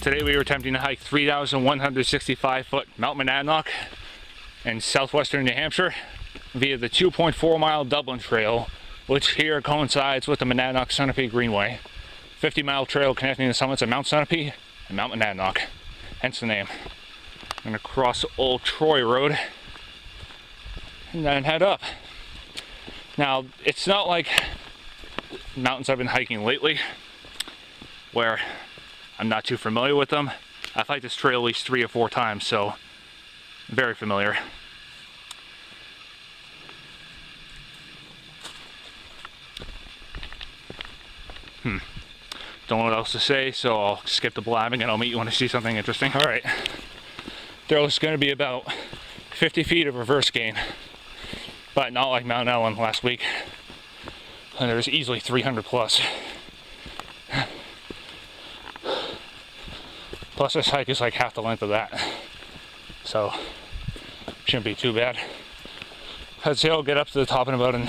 Today we were attempting to hike 3,165 foot Mount Monadnock in southwestern New Hampshire via the 2.4 mile Dublin Trail, which here coincides with the Monadnock-sunapee Greenway. 50-mile trail connecting the summits of Mount Sunapee and Mount Monadnock, hence the name. I'm going to cross Old Troy Road and then head up. Now, it's not like mountains I've been hiking lately where I'm not too familiar with them. I've hiked this trail at least 3 or 4 times, so I'm very familiar. Don't know what else to say, so I'll skip the blabbing and I'll meet you when I see something interesting. Alright, there's going to be about 50 feet of reverse gain, but not like Mount Ellen last week. And there's easily 300 plus. Plus this hike is like half the length of that, so shouldn't be too bad. I'd say I'll get up to the top in about an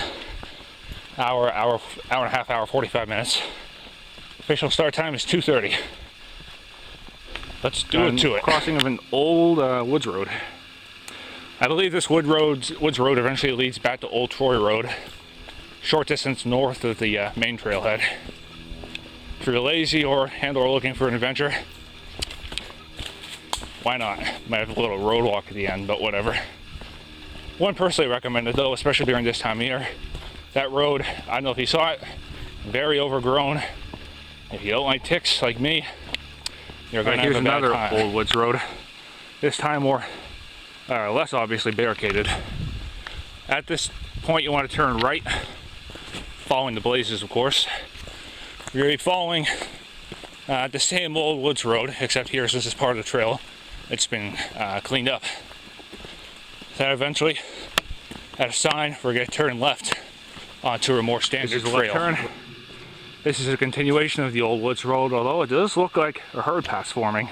hour and a half, 45 minutes. Official start time is 2:30. Let's do it to it. Crossing of an old woods road. I believe this woods road eventually leads back to Old Troy Road, short distance north of the main trailhead. If you're lazy or looking for an adventure, why not? Might have a little road walk at the end, but whatever. Wouldn't personally recommend it though, especially during this time of year. That road, I don't know if you saw it, very overgrown. If you don't like ticks like me, you're going to have a bad time. Here's another old woods road. This time more, less obviously barricaded. At this point you want to turn right, following the blazes of course. You're going to be following the same old woods road, except here since it's part of the trail, it's been cleaned up. Then eventually, at a sign, we're going to turn left onto a more standard trail. Turn. This is a continuation of the old woods road, although it does look like a herd pass forming.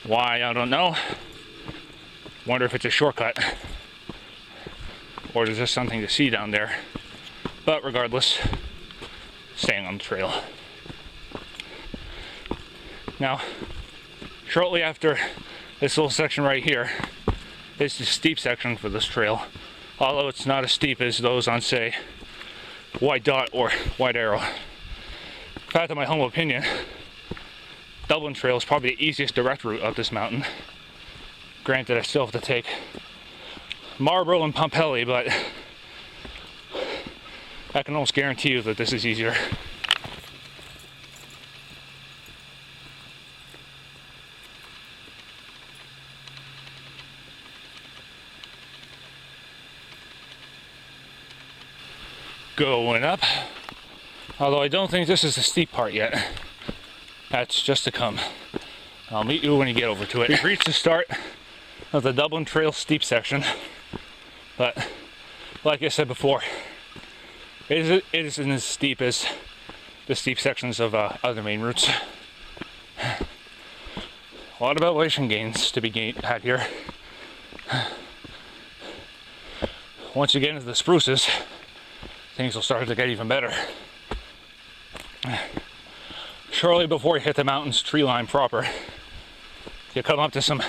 Why, I don't know. Wonder if it's a shortcut, or there's just something to see down there. But regardless, staying on the trail. Now, shortly after this little section right here is the steep section for this trail, although it's not as steep as those on, say, White Dot or White Arrow. In fact, in my humble opinion, Dublin Trail is probably the easiest direct route up this mountain. Granted, I still have to take Marlborough and Pompelli, but I can almost guarantee you that this is easier. Going up, although I don't think this is the steep part yet. That's just to come. I'll meet you when you get over to it. We've reached the start of the Dublin Trail steep section, but like I said before, it isn't as steep as the steep sections of other main routes. A lot of elevation gains to be had here. Once you get into the spruces, things will start to get even better. Shortly before you hit the mountain's tree line proper, you come up to some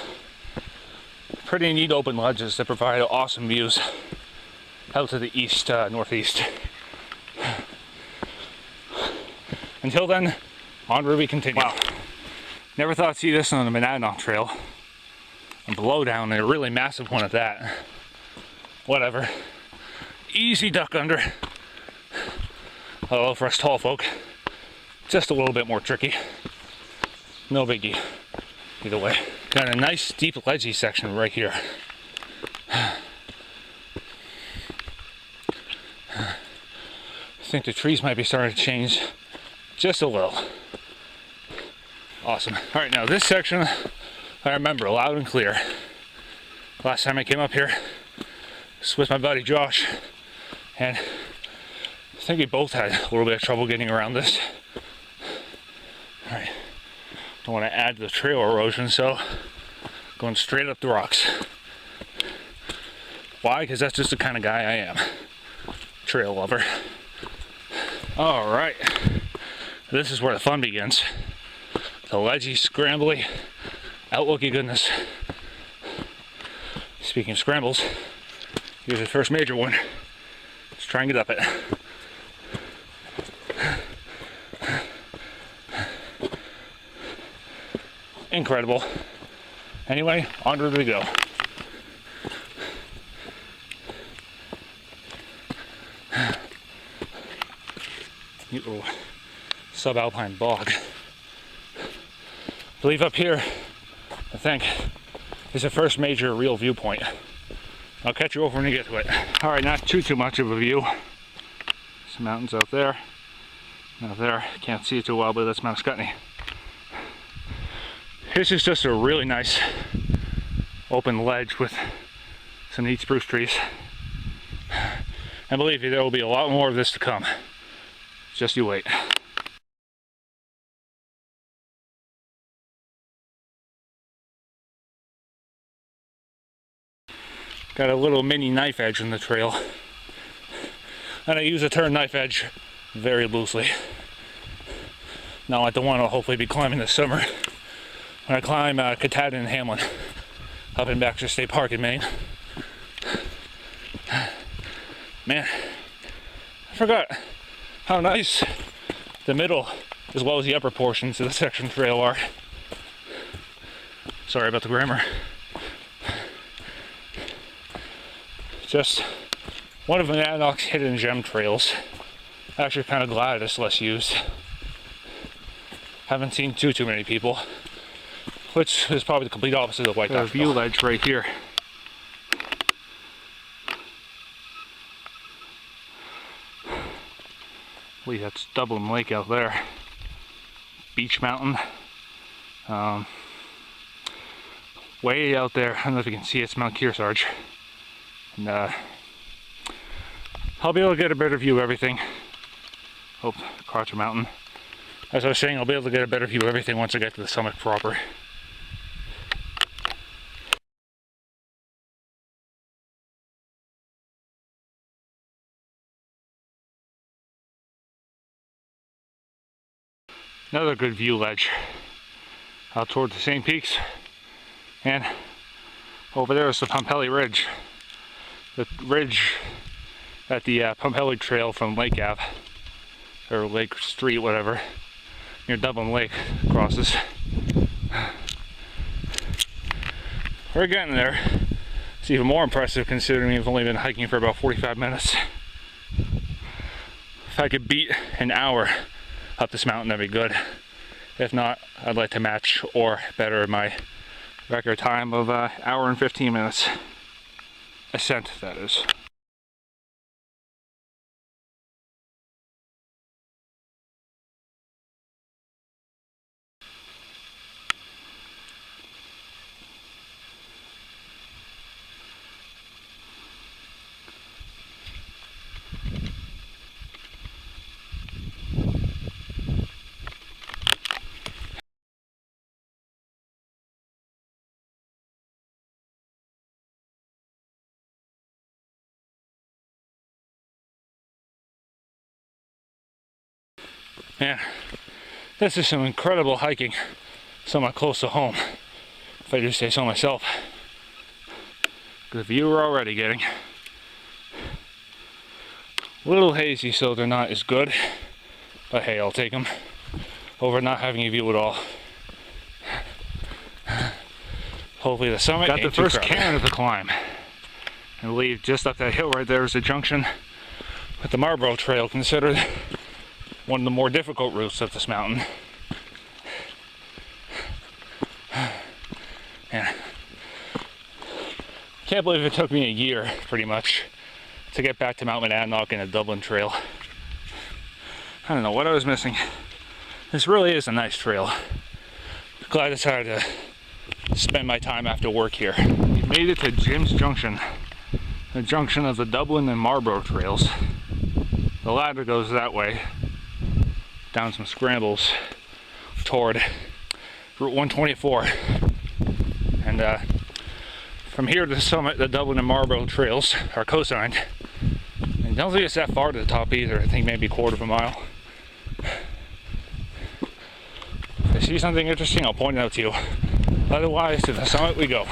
pretty neat open ledges that provide awesome views out to the east, northeast. Until then, onward we continue. Wow. Never thought I'd see this on the Monadnock Trail. And below down, a really massive one at that. Whatever. Easy duck under. Although for us tall folk, just a little bit more tricky. No biggie. Either way. Got a nice deep ledgy section right here. I think the trees might be starting to change just a little. Awesome. Alright, now this section I remember loud and clear. Last time I came up here was with my buddy Josh, and I think we both had a little bit of trouble getting around this. Alright, don't want to add to the trail erosion, so going straight up the rocks. Why? Because that's just the kind of guy I am. Trail lover. Alright, this is where the fun begins. the ledgy, scrambly, outlooky goodness. Speaking of scrambles, here's the first major one. Let's try and get up it. Incredible. Anyway, onward we go. Neat little subalpine bog. I believe up here, I think, is the first major real viewpoint. I'll catch you over when we get to it. Alright, not too much of a view. Some mountains out there. Out there, can't see it too well, but that's Mount Scutney. This is just a really nice open ledge with some neat spruce trees. And believe me, there will be a lot more of this to come. Just you wait. Got a little mini knife edge in the trail. And I use the term knife edge very loosely. Not like the one I'll hopefully be climbing this summer. When I climb Katahdin and Hamlin up in Baxter State Park in Maine. Man, I forgot how nice the middle as well as the upper portions of the section trail are. Sorry about the grammar. Just one of Monadnock's hidden gem trails. Actually kind of glad it's less used. Haven't seen too many people. Which is probably the complete opposite of White Dutch view ledge right here. I believe that's Dublin Lake out there. Beach Mountain. Way out there, I don't know if you can see, it's Mount Kearsarge. And I'll be able to get a better view of everything. Oh, Crotcher Mountain. As I was saying, I'll be able to get a better view of everything once I get to the summit proper. Another good view ledge out toward the same peaks, and over there is the Pumpelly Ridge. The ridge at the Pumpelly Trail from Lake Ave, or Lake Street, whatever, near Dublin Lake crosses. We're getting there. It's even more impressive considering we've only been hiking for about 45 minutes. If I could beat an hour up this mountain, that'd be good. If not, I'd like to match or better my record time of hour and 15 minutes. Ascent, that is. Man, this is some incredible hiking, somewhat close to home, if I do say so myself. The view we're already getting. A little hazy, so they're not as good, but hey, I'll take them over not having a view at all. Hopefully the summit got the first cairn of the climb. I believe just up that hill right there is a junction with the Marlborough Trail, considered one of the more difficult routes up this mountain. And can't believe it took me a year, pretty much, to get back to Mount Monadnock and the Dublin Trail. I don't know what I was missing. This really is a nice trail. Glad I decided to spend my time after work here. We made it to Jim's Junction, the junction of the Dublin and Marlborough Trails. The ladder goes that way, down some scrambles toward Route 124. And from here to the summit, the Dublin and Marlborough Trails are co-signed. And I don't think it's that far to the top either. I think maybe a quarter of a mile. If I see something interesting, I'll point it out to you. Otherwise, to the summit we go.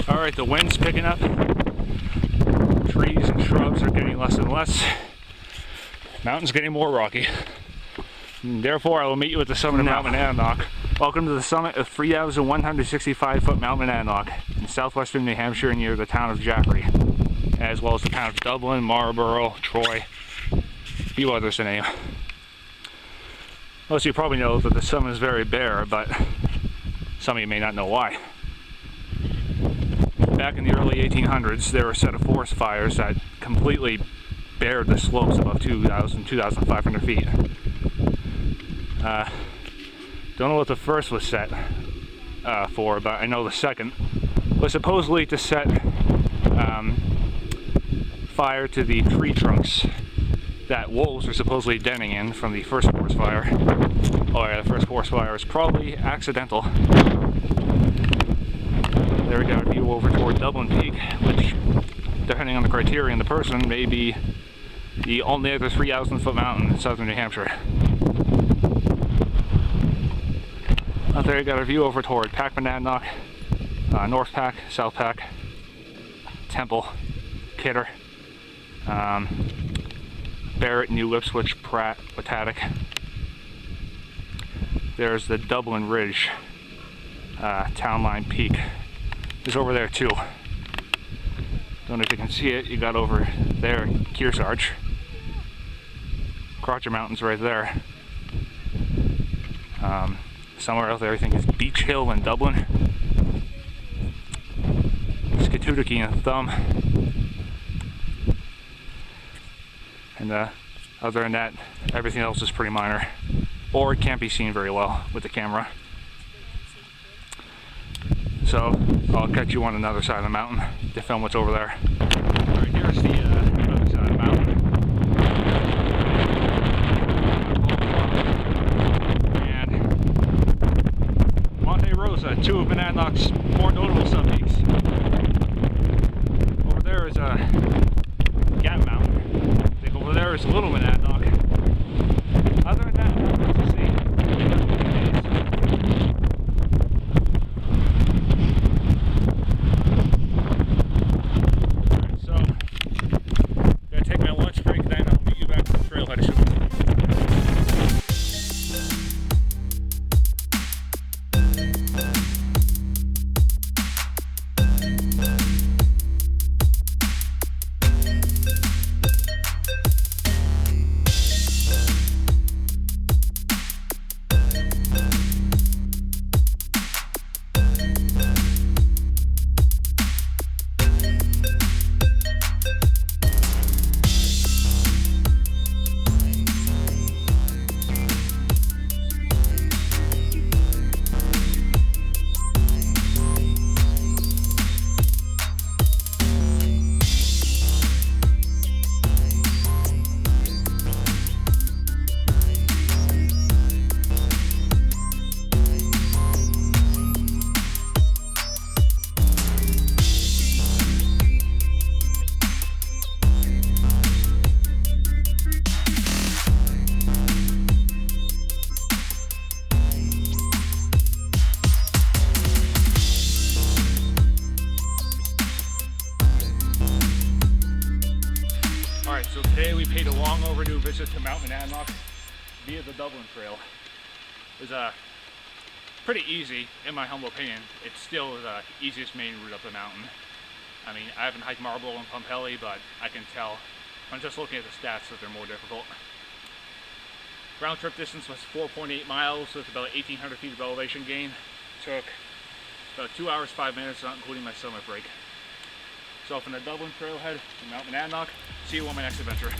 Alright, the wind's picking up. Trees and shrubs are getting less and less. Mountain's getting more rocky. And therefore, I will meet you at the summit of Mount Monadnock. Welcome to the summit of 3,165-foot Mount Monadnock in southwestern New Hampshire near the town of Jackery, as well as the town of Dublin, Marlborough, Troy, a few others to name. Most of you probably know that the summit is very bare, but some of you may not know why. Back in the early 1800s, there were a set of forest fires that completely bared the slopes above 2,500 feet. Don't know what the first was set for, but I know the second was supposedly to set fire to the tree trunks that wolves were supposedly denning in from the first forest fire. Oh yeah, the first forest fire was probably accidental. There we go, a view over toward Dublin Peak, which, depending on the criterion, the person may be the only other 3,000-foot mountain in southern New Hampshire. Out there you got a view over toward Pack Monadnock, North Pack, South Pack, Temple, Kidder, Barrett, New Ipswich, Pratt, Watatic. There's the Dublin Ridge, Town Line Peak. Is over there too. Don't know if you can see it. You got over there Kearsarge. Crotcher Mountain's right there. Somewhere out there I think is Beach Hill in Dublin. Skatoodiki and Thumb. And other than that, everything else is pretty minor. Or it can't be seen very well with the camera. So I'll catch you on another side of the mountain to film what's over there. Alright, here's the other side of the mountain. And Monte Rosa, two of Monadnock's more notable subpeaks. Over there is a Gap Mountain. I think over there is Little Monadnock. Other than that, let's see. Alright, so today we paid a long overdue visit to Mount Monadnock via the Dublin Trail. It was pretty easy, in my humble opinion. It's still the easiest main route up the mountain. I mean, I haven't hiked Marlborough and Pumpelly, but I can tell, I'm just looking at the stats, that they're more difficult. Round trip distance was 4.8 miles with about 1,800 feet of elevation gain. Took about 2 hours, 5 minutes, not including my summit break. So from the Dublin Trailhead to Mount Monadnock, see you on my next adventure.